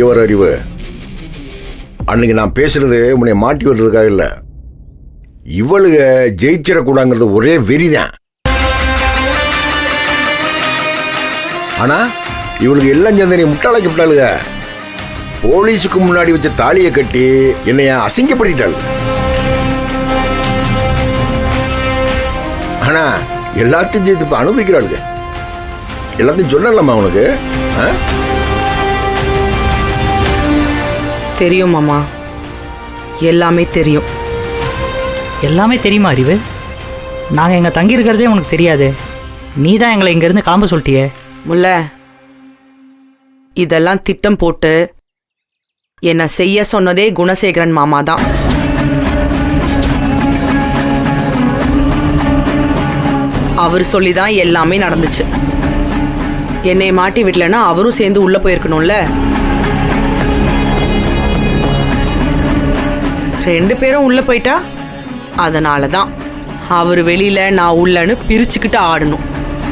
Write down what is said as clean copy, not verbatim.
இங்கே வர அறிவு, அன்னைக்கு நான் பேசுறது உன்னை மாட்டி விடுறதுக்காக இல்லை. இவளுக ஜெயிச்சிடக்கூடாங்கிறது ஒரே வெறிதான். ஆனா இவளுக்கு எல்லாம் சேர்ந்து நீ முட்டாளாக்கி விட்டாளுங்க. போலீஸுக்கு முன்னாடி வச்ச தாலியை கட்டி என்னைய அசிங்கப்படுத்திட்டாள். ஆனா எல்லாத்தையும் சேர்த்து இப்ப அனுபவிக்கிறாளுங்க. எல்லாத்தையும் சொல்லலாமா உனக்கு? தெரியும் மாமா, எல்லாமே தெரியும். எல்லாமே தெரியுமா அறிவு? நாங்கள் எங்கே தங்கியிருக்கிறதே உனக்கு தெரியாது. நீ தான் எங்களை இங்கேருந்து கிளம்ப சொல்லிட்டியே. முல்ல, இதெல்லாம் திட்டம் போட்டு என்ன செய்ய சொன்னதே குணசேகரன் மாமா தான். அவர் சொல்லிதான் எல்லாமே நடந்துச்சு. என்னை மாட்டி விடலன்னா அவரும் சேர்ந்து உள்ள போயிருக்கணும்ல. 2 பேரும் உள்ள போயிட்டா அதனாலதான் அவர் வெளியில நான் உள்ளன்னு பிரிச்சுக்கிட்டு ஆடணும்.